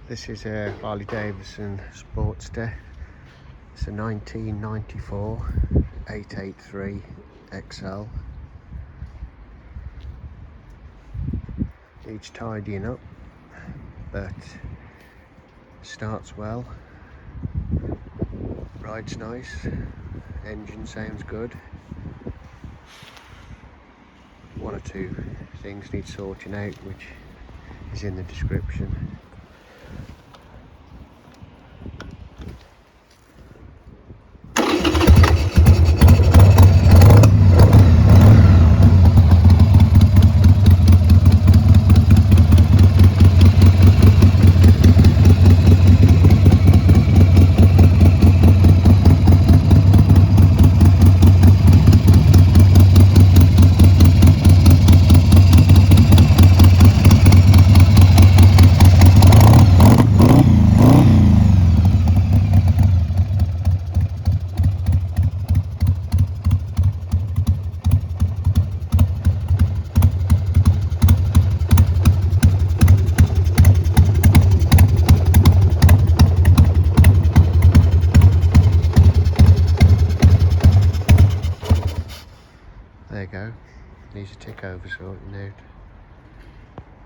This is a Harley Davidson Sportster. It's a 1994 883 XL. Needs tidying up, but starts well. Rides nice. Engine sounds good. One or two things need sorting out, which is in the description. There you go. Needs a tick over sorting out.